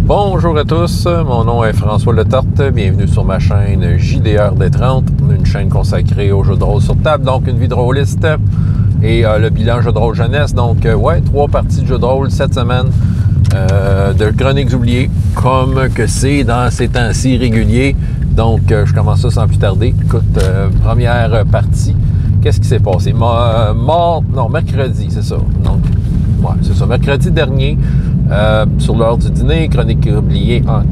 Bonjour à tous, mon nom est François Letarte, bienvenue sur ma chaîne JDR D30, une chaîne consacrée aux jeux de rôle sur table, donc une vie de rôliste et le bilan jeux de rôle jeunesse. Donc 3 parties de jeux de rôle cette semaine de Chroniques oubliées, comme que c'est dans ces temps-ci réguliers. Donc je commence ça sans plus tarder. Écoute, première partie, qu'est-ce qui s'est passé? Mercredi, c'est ça. Donc, c'est ça, mercredi dernier, sur l'heure du dîner, Chroniques oubliées en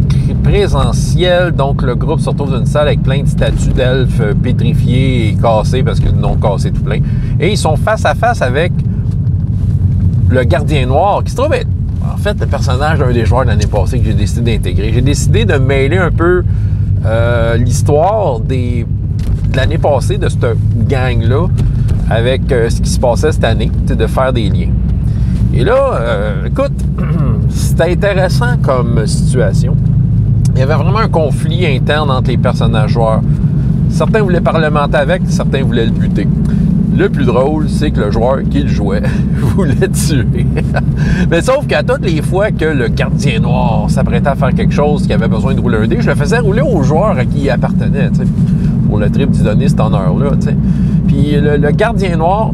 présentiel. Donc, le groupe se retrouve dans une salle avec plein de statues d'elfes pétrifiées et cassées parce qu'ils n'ont cassé tout plein. Et ils sont face à face avec le gardien noir qui se trouve être, en fait, le personnage d'un des joueurs de l'année passée que j'ai décidé d'intégrer. J'ai décidé de mêler un peu l'histoire de l'année passée de cette gang-là avec ce qui se passait cette année, de faire des liens. Et là, écoute, c'était intéressant comme situation. Il y avait vraiment un conflit interne entre les personnages joueurs. Certains voulaient parlementer avec, certains voulaient le buter. Le plus drôle, c'est que le joueur qui le jouait voulait tuer. Mais sauf qu'à toutes les fois que le gardien noir s'apprêtait à faire quelque chose qui avait besoin de rouler un dé, je le faisais rouler au joueur à qui il appartenait, tu sais, pour le trip d'y donner cet honneur-là, tu sais. Puis le gardien noir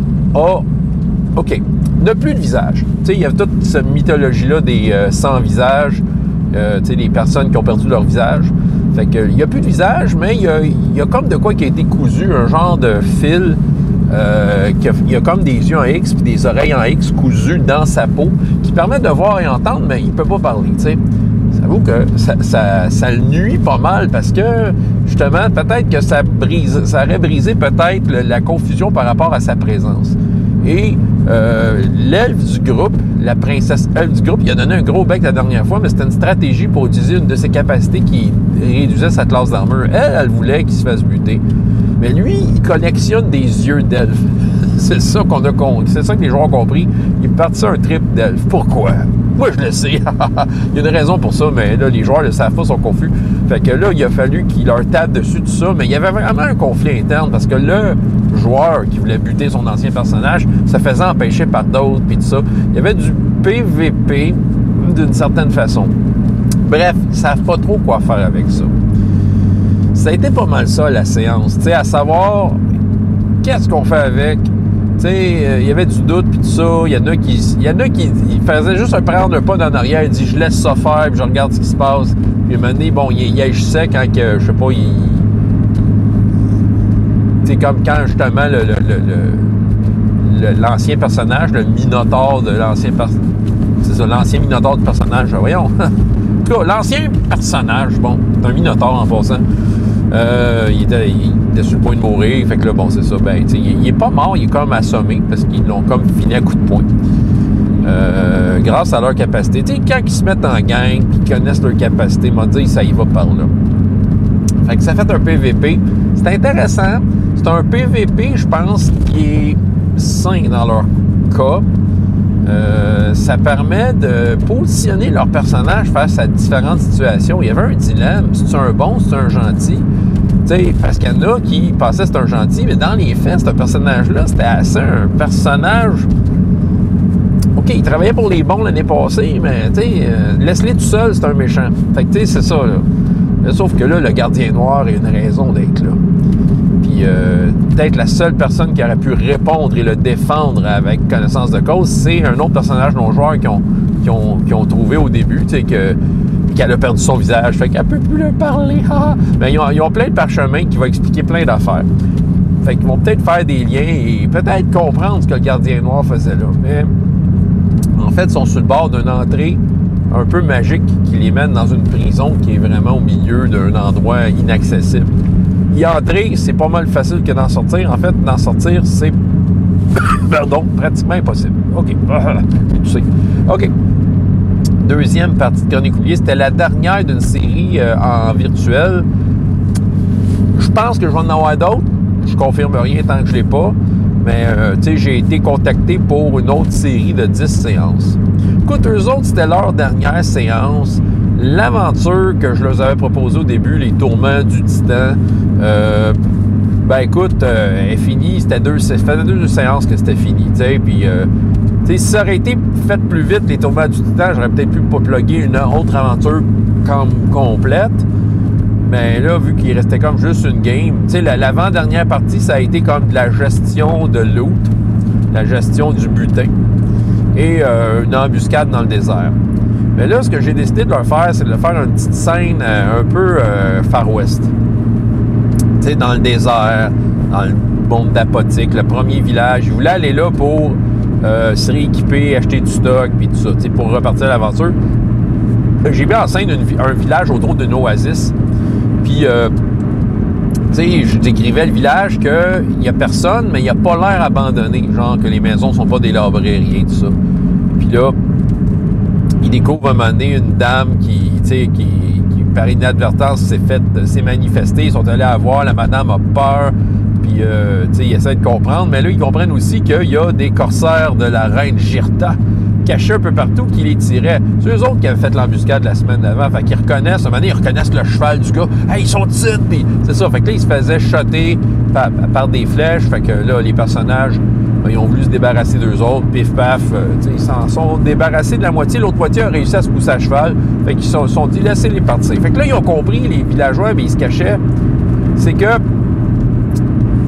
n'a plus de visage. Tu sais, il y a toute cette mythologie-là des sans visage, tu sais, des personnes qui ont perdu leur visage. Fait que, il n'y a plus de visage, mais il y a comme de quoi qui a été cousu, un genre de fil. Il y a comme des yeux en X puis des oreilles en X cousues dans sa peau qui permettent de voir et entendre, mais il ne peut pas parler, tu sais. J'avoue que ça le nuit pas mal parce que, justement, peut-être que ça aurait brisé peut-être la confusion par rapport à sa présence. Et l'elfe du groupe, la princesse elfe du groupe, il a donné un gros bec la dernière fois, mais c'était une stratégie pour utiliser une de ses capacités qui réduisait sa classe d'armure. Elle voulait qu'il se fasse buter. Mais lui, il collectionne des yeux d'elfe. C'est ça c'est ça que les joueurs ont compris. Il est parti sur un trip d'elfe. Pourquoi? Moi, je le sais. Il y a une raison pour ça, mais là, les joueurs ne le savent pas, sont confus. Fait que là, il a fallu qu'il leur tape dessus tout ça. Mais il y avait vraiment un conflit interne parce que le joueur qui voulait buter son ancien personnage se faisait empêcher par d'autres, puis tout ça. Il y avait du PVP d'une certaine façon. Bref, ils ne savent pas trop quoi faire avec ça. Ça a été pas mal ça, la séance. Tu sais, à savoir, qu'est-ce qu'on fait avec? Tu sais, il y avait du doute, puis tout ça. Il y en a qui faisaient juste prendre un pas en arrière. Il dit, je laisse ça faire, puis je regarde ce qui se passe. Puis à un moment donné, bon, il agissait quand que, je sais pas, c'est comme quand, justement, l'ancien personnage, le Minotaure de l'ancien personnage. C'est ça, l'ancien Minotaure du personnage. Voyons. En tout cas, l'ancien personnage, bon, c'est un Minotaure en passant. Il était sur le point de mourir. Fait que là, bon, c'est ça. Ben, il est pas mort, il est comme assommé parce qu'ils l'ont comme fini à coups de poing. Grâce à leur capacité. Tu sais, quand ils se mettent en gang et qu'ils connaissent leur capacité, ils m'ont dit ça y va par là. Fait que ça fait un PVP. C'est intéressant. C'est un PVP, je pense, qui est sain dans leur cas. Ça permet de positionner leur personnage face à différentes situations. Il y avait un dilemme. C'est-tu un bon, c'est-tu un gentil? T'sais, parce qu'il y en a qui pensaient que c'était un gentil, mais dans les faits, ce personnage-là, c'était assez un personnage... OK, il travaillait pour les bons l'année passée, mais laisse-les tout seul, c'est un méchant. Fait que c'est ça, là. Mais sauf que là, le gardien noir a une raison d'être là. Puis peut-être la seule personne qui aurait pu répondre et le défendre avec connaissance de cause, c'est un autre personnage non-joueur qui ont trouvé au début, tu sais, qu'elle a perdu son visage, fait qu'elle peut plus le parler. Mais ils ont plein de parchemins qui vont expliquer plein d'affaires. Fait qu'ils vont peut-être faire des liens et peut-être comprendre ce que le gardien noir faisait là. Mais en fait, ils sont sur le bord d'une entrée un peu magique qui les mène dans une prison qui est vraiment au milieu d'un endroit inaccessible. Y entrer, c'est pas mal facile que d'en sortir. En fait, d'en sortir, c'est pratiquement impossible. OK. Tu sais. OK. Deuxième partie de Chroniques oubliées, c'était la dernière d'une série en virtuel. Je pense que je vais en avoir d'autres. Je confirme rien tant que je ne l'ai pas. Mais, tu sais, j'ai été contacté pour une autre série de 10 séances. Écoute, eux autres, c'était leur dernière séance. L'aventure que je leur avais proposée au début, les tourments du Titan, ben écoute, est finie. Ça faisait deux séances que c'était fini, tu sais. Puis Si ça aurait été fait plus vite, les tourments du Titan, j'aurais peut-être pu pas plugger une autre aventure comme complète. Mais là, vu qu'il restait comme juste une game, l'avant-dernière partie, ça a été comme de la gestion de loot, la gestion du butin et une embuscade dans le désert. Mais là, ce que j'ai décidé de leur faire, c'est de leur faire une petite scène un peu Far West. Tu sais, dans le désert, dans le monde d'Apotique, le premier village. Ils voulaient aller là pour se rééquiper, acheter du stock, puis tout ça, tu sais, pour repartir à l'aventure. J'ai mis en scène un village autour d'une oasis. Puis, tu sais, je décrivais le village qu'il n'y a personne, mais il n'y a pas l'air abandonné. Genre que les maisons ne sont pas délabrées, rien, tout ça. Puis là, il découvre à un moment donné une dame qui par inadvertance, s'est manifestée. Ils sont allés la voir, la madame a peur. Puis, tu sais, ils essaient de comprendre. Mais là, ils comprennent aussi qu'il y a des corsaires de la reine Jirta cachés un peu partout qui les tiraient. C'est eux autres qui avaient fait l'embuscade la semaine d'avant. Fait qu'ils reconnaissent, à un moment donné, ils reconnaissent le cheval du gars. Hey, ils sont titres! Puis c'est ça. Fait que là, ils se faisaient shotter par des flèches. Fait que là, les personnages, ils ont voulu se débarrasser d'eux autres. Pif, paf. Ils s'en sont débarrassés de la moitié. L'autre moitié a réussi à se pousser à cheval. Fait qu'ils se sont dit, laissez-les partir. Fait que là, ils ont compris, les villageois, mais ils se cachaient. C'est que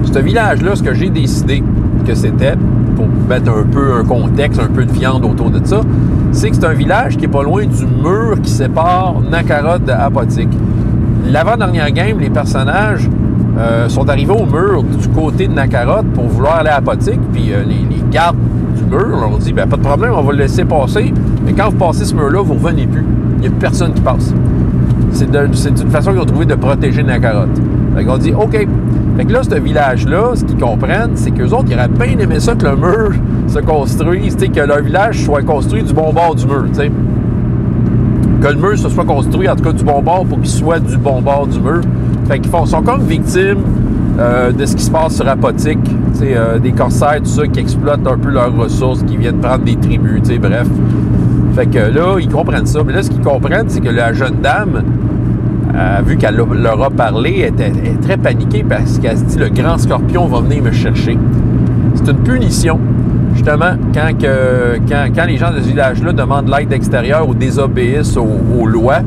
ce village-là, ce que j'ai décidé que c'était, pour mettre un peu un contexte, un peu de viande autour de ça, c'est que c'est un village qui n'est pas loin du mur qui sépare Nakarot de Apotique. L'avant-dernière game, les personnages sont arrivés au mur du côté de Nakarot pour vouloir aller à Apotique, puis les gardes du mur leur ont dit, bien, pas de problème, on va le laisser passer, mais quand vous passez ce mur-là, vous ne revenez plus. Il n'y a plus personne qui passe. C'est une façon qu'ils ont trouvé de protéger Nakarot. Fait qu'on dit, OK. Fait que là, ce village-là, ce qu'ils comprennent, c'est qu'eux autres, ils auraient bien aimé ça que le mur se construise, que leur village soit construit du bon bord du mur, t'sais. Que le mur se soit construit, en tout cas, du bon bord pour qu'il soit du bon bord du mur. Fait qu'ils sont comme victimes de ce qui se passe sur Apotique, des corsaires, tout ça, qui exploitent un peu leurs ressources, qui viennent prendre des tribus, bref. Fait que là, ils comprennent ça. Mais là, ce qu'ils comprennent, c'est que la jeune dame, vu qu'elle leur a parlé, elle est très paniquée parce qu'elle se dit « Le grand scorpion va venir me chercher ». C'est une punition, justement, quand les gens de ce village-là demandent l'aide extérieure ou désobéissent aux lois,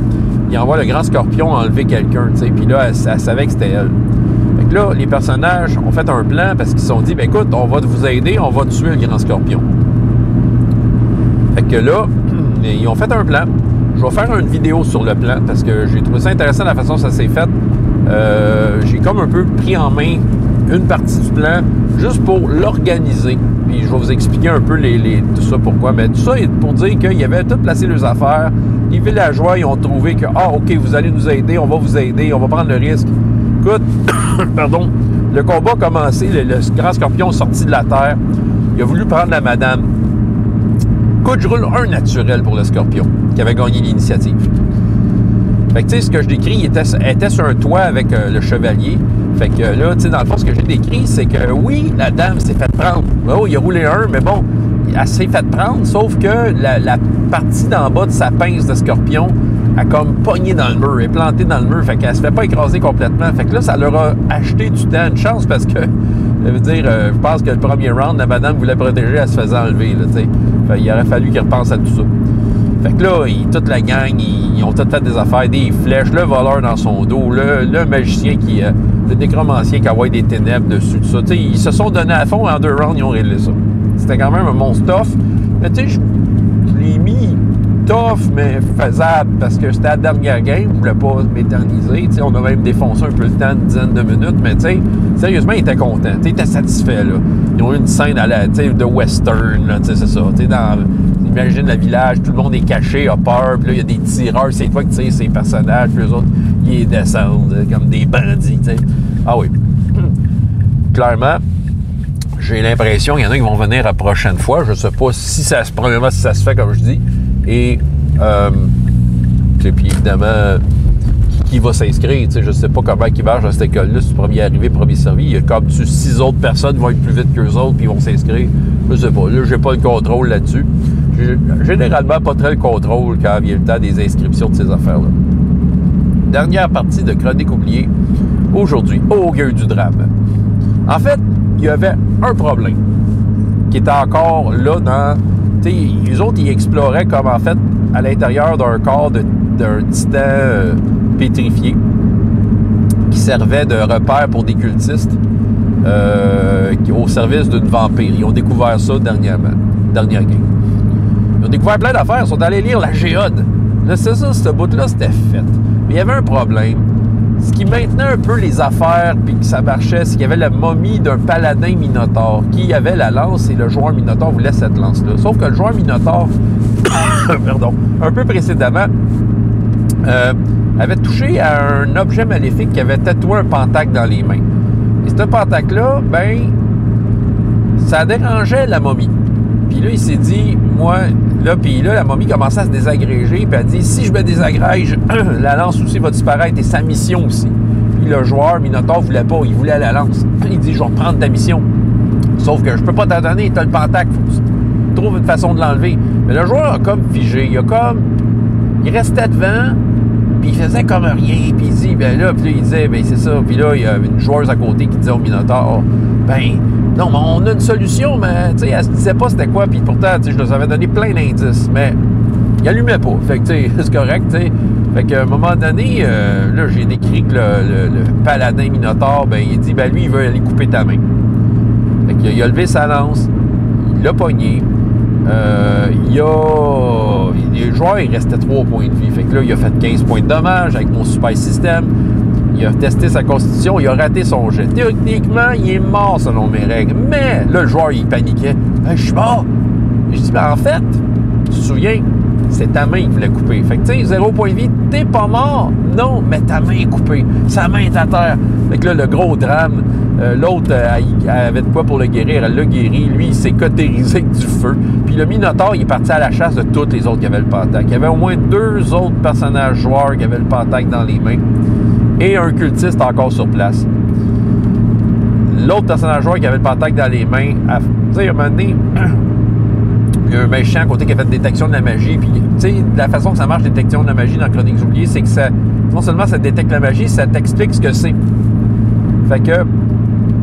ils envoient le grand scorpion enlever quelqu'un, tu sais. Puis là, elle savait que c'était elle. Fait que là, les personnages ont fait un plan parce qu'ils se sont dit « Ben écoute, on va vous aider, on va tuer le grand scorpion ». Fait que là, ils ont fait un plan. Je vais faire une vidéo sur le plan parce que j'ai trouvé ça intéressant la façon dont ça s'est fait. J'ai comme un peu pris en main une partie du plan juste pour l'organiser. Puis je vais vous expliquer un peu tout ça pourquoi. Mais tout ça est pour dire qu'ils avaient tout placé leurs affaires. Les villageois, ils ont trouvé que, OK, vous allez nous aider, on va vous aider, on va prendre le risque. Écoute, pardon, le combat a commencé, le grand scorpion est sorti de la terre. Il a voulu prendre la madame. Écoute, je roule un naturel pour le scorpion qui avait gagné l'initiative. Fait que, tu sais, ce que je décris, il était sur un toit avec le chevalier. Fait que là, tu sais, dans le fond, ce que j'ai décrit, c'est que oui, la dame s'est fait prendre. Oh, il a roulé un, mais bon, elle s'est fait prendre, sauf que la partie d'en bas de sa pince de scorpion a comme pogné dans le mur, est plantée dans le mur. Fait qu'elle se fait pas écraser complètement. Fait que là, ça leur a acheté du temps, une chance, parce que, ça veut dire, je pense que le premier round, la madame voulait protéger, elle se faisait enlever, là, tu sais. Fait, il aurait fallu qu'ils repensent à tout ça. Fait que là, toute la gang, ils ont tous fait des affaires, des flèches, le voleur dans son dos, le magicien le nécromancien qui envoie des ténèbres dessus, tout ça. Tu sais, ils se sont donnés à fond, en 2 rounds, ils ont réglé ça. C'était quand même un monstre tough. Mais tu sais, je l'ai mis tough, mais faisable, parce que c'était la dernière game, je voulais pas m'éterniser. Tu sais, on a même défoncé un peu le temps, une dizaine de minutes, mais tu sais, sérieusement, ils étaient contents. Ils étaient satisfaits, là. Ils ont eu une scène de western, là, tu sais, c'est ça. Tu sais, imagine le village, tout le monde est caché, a peur, puis là, il y a des tireurs, c'est toi qui tires ces personnages, puis eux autres, ils descendent comme des bandits, tu sais. Ah oui. Clairement, j'ai l'impression qu'il y en a qui vont venir la prochaine fois. Je ne sais pas si ça se fait, comme je dis. Et puis évidemment, qui va s'inscrire. Je ne sais pas comment ils marchent dans cette école-là. C'est premier arrivé, premier servi. Il y a comme 6 autres personnes qui vont être plus vite qu'eux autres puis ils vont s'inscrire. Je ne sais pas. Là, je n'ai pas le contrôle là-dessus. J'ai généralement pas très le contrôle quand vient le temps des inscriptions de ces affaires-là. Dernière partie de Chronique oubliée. Aujourd'hui, au lieu du drame. En fait, il y avait un problème. qui était encore là dans... Tu sais, les autres, ils exploraient comme, en fait, à l'intérieur d'un corps d'un titan pétrifié qui servait de repère pour des cultistes au service d'une vampire. Ils ont découvert ça dernière game. Ils ont découvert plein d'affaires. Ils sont allés lire la Géode. Là, c'est ça, ce bout-là, c'était fait. Mais il y avait un problème. Ce qui maintenait un peu les affaires puis que ça marchait, c'est qu'il y avait la momie d'un paladin Minotaure qui avait la lance et le joueur Minotaure voulait cette lance-là. Sauf que le joueur Minotaure, pardon, un peu précédemment, avait touché à un objet maléfique qui avait tatoué un pentacle dans les mains. Et ce pentacle-là, ben, ça dérangeait la momie. Puis là, il s'est dit, puis là, la momie commençait à se désagréger, puis elle dit, si je me désagrège, la lance aussi va disparaître, et sa mission aussi. Puis le joueur Minotaure voulait pas, il voulait la lance. Il dit, je vais reprendre ta mission. Sauf que je peux pas t'en donner, t'as le pentacle, faut que tu trouves une façon de l'enlever. Mais le joueur a comme figé, il restait devant, puis il faisait comme rien, puis il dit, ben là, puis il disait, ben c'est ça. Puis là, il y avait une joueuse à côté qui disait au Minotaure, ben, non, mais on a une solution, mais, tu sais, elle se disait pas c'était quoi, puis pourtant, tu sais, je leur avais donné plein d'indices, mais il allumait pas. Fait que, tu sais, c'est correct, tu sais. Fait qu'à un moment donné, là, j'ai décrit que le paladin Minotaure, ben, il dit, ben, lui, il veut aller couper ta main. Fait qu'il a levé sa lance, il l'a pogné, le joueur, il restait 3 points de vie. Fait que là, il a fait 15 points de dommage avec mon super système. Il a testé sa constitution, il a raté son jet. Techniquement, il est mort selon mes règles. Mais là, le joueur, il paniquait. « Je suis mort! » Je dis, ben en fait, tu te souviens, c'est ta main qui voulait couper. Fait que tu sais, 0 point de vie, t'es pas mort. Non, mais ta main est coupée. Sa main est à terre. Fait que là, le gros drame, l'autre elle avait de quoi pour le guérir, elle l'a guéri. Lui, il s'est cautérisé avec du feu. Puis le Minotaure, il est parti à la chasse de tous les autres qui avaient le pentacle. Il y avait au moins 2 autres personnages joueurs qui avaient le pentacle dans les mains. Et un cultiste encore sur place. L'autre personnage joueur qui avait le pentacle dans les mains, tu sais, à un moment donné, il y a un méchant à côté qui a fait détection de la magie. Puis, tu sais, la façon que ça marche, détection de la magie dans Chroniques oubliées, c'est que ça, non seulement ça détecte la magie, ça t'explique ce que c'est. Fait que,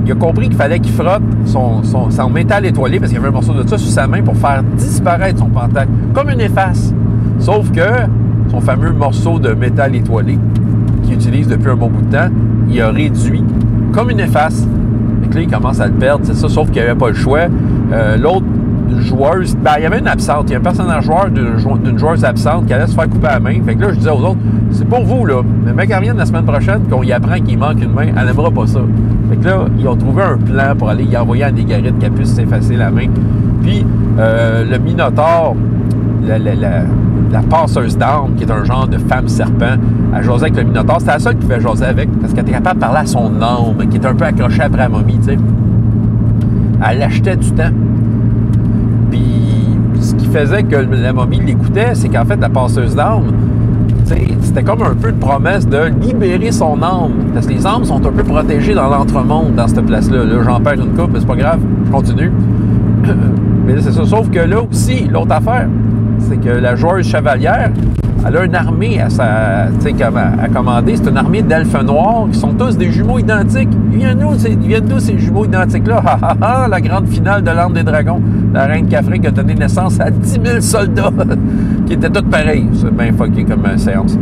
il a compris qu'il fallait qu'il frotte son métal étoilé, parce qu'il y avait un morceau de ça sur sa main pour faire disparaître son pentacle, comme une efface. Sauf que son fameux morceau de métal étoilé, qu'il utilise depuis un bon bout de temps, il a réduit comme une efface. Fait que là, il commence à le perdre, c'est ça, sauf qu'il n'y avait pas le choix. L'autre joueuse, ben, il y avait une absente. Il y a un personnage joueur d'une joueuse absente qui allait se faire couper la main. Fait que là, je disais aux autres, c'est pour vous, là. Mais le mec, elle revient la semaine prochaine, qu'on y apprend qu'il manque une main, elle n'aimera pas ça. Fait que là, ils ont trouvé un plan pour aller y envoyer à Négarite qu'elle puisse s'effacer la main. Puis, le Minotaure, la passeuse d'armes, qui est un genre de femme serpent, elle jasait avec le Minotaure. C'était la seule qui pouvait jaser avec, parce qu'elle était capable de parler à son âme, qui était un peu accrochée après la momie, tu sais. Elle achetait du temps. Puis, ce qui faisait que la momie l'écoutait, c'est qu'en fait, la passeuse d'armes, c'était comme un peu une promesse de libérer son âme. Parce que les âmes sont un peu protégées dans l'entremonde, dans cette place-là. Là, j'en perds une coupe, mais c'est pas grave, je continue. Mais c'est ça. Sauf que là aussi, l'autre affaire, c'est que la joueuse chevalière, elle a une armée à commander. C'est une armée d'elfes noirs qui sont tous des jumeaux identiques. Ils viennent d'où ces jumeaux identiques-là? La grande finale de l'Arme des Dragons. La reine Khafre a donné naissance à 10 000 soldats qui étaient tous pareils. C'est bien fucké comme séance.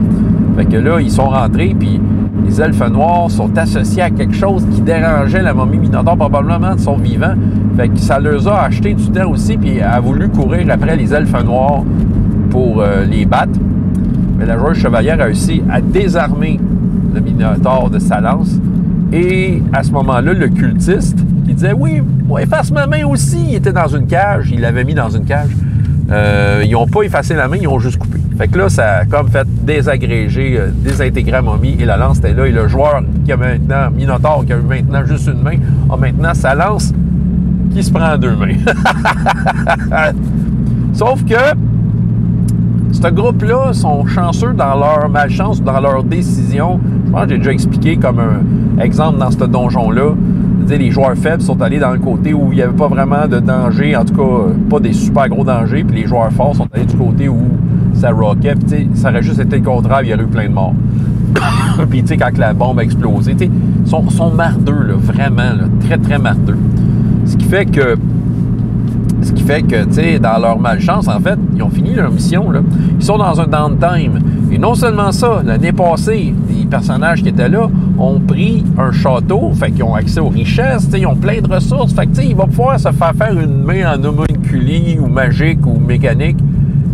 Fait que là, ils sont rentrés, puis les elfes noirs sont associés à quelque chose qui dérangeait la momie Minotaure, probablement de son vivant. Fait que ça leur a acheté du temps aussi, puis elle a voulu courir après les elfes noirs pour les battre. Mais la joueuse chevalière a réussi à désarmer le Minotaure de sa lance. Et à ce moment-là, le cultiste, qui disait « Oui, moi, efface ma main aussi », il était dans une cage, il l'avait mis dans une cage. Ils n'ont pas effacé la main, ils ont juste coupé. Fait que là, ça a comme fait désagréger, désintégrer la momie, et la lance était là. Et le joueur qui a maintenant, Minotaure, qui a eu maintenant juste une main, a maintenant sa lance qui se prend en 2 mains. Sauf que ce groupe-là sont chanceux dans leur malchance, dans leur décision. Je pense que j'ai déjà expliqué comme un exemple dans ce donjon-là. Les joueurs faibles sont allés dans le côté où il n'y avait pas vraiment de danger, en tout cas, pas des super gros dangers, puis les joueurs forts sont allés du côté où ça rockait, puis ça aurait juste été le contraire, il y aurait eu plein de morts. Puis, tu sais, quand la bombe a explosé, tu sais, sont mardeux, là, vraiment, là, très, très mardeux. Ce qui fait que Ce qui fait que, tu sais, dans leur malchance, en fait, ils ont fini leur mission, là. Ils sont dans un downtime. Et non seulement ça, l'année passée, les personnages qui étaient là ont pris un château, fait qu'ils ont accès aux richesses, tu sais, ils ont plein de ressources. Fait que, tu sais, il va pouvoir se faire une main en homunculi ou magique ou mécanique.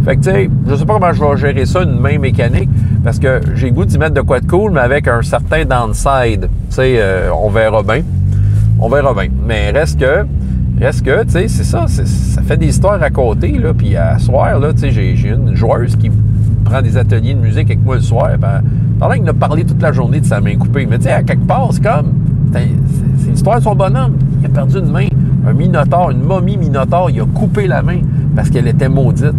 Fait que, tu sais, je sais pas comment je vais gérer ça, une main mécanique, parce que j'ai le goût d'y mettre de quoi de cool, mais avec un certain downside. Tu sais, on verra bien. On verra bien. Mais reste que, tu sais, c'est ça, ça fait des histoires à côté, là, puis à soir, là, tu sais, j'ai une joueuse qui prend des ateliers de musique avec moi le soir, ben, pendant qu'il a parlé toute la journée de sa main coupée, mais tu sais, à quelque part, c'est comme, c'est l'histoire de son bonhomme, il a perdu une main, un minotaure, une momie minotaure, il a coupé la main parce qu'elle était maudite.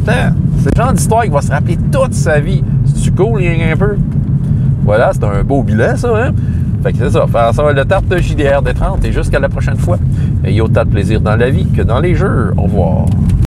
C'est le genre d'histoire qu'il va se rappeler toute sa vie. C'est-tu cool, un peu? Voilà, c'est un beau bilan, ça, hein? Fait que c'est ça, faire ça le tarte de JDR des 30 et jusqu'à la prochaine fois. Il y a autant de plaisir dans la vie que dans les jeux. Au revoir.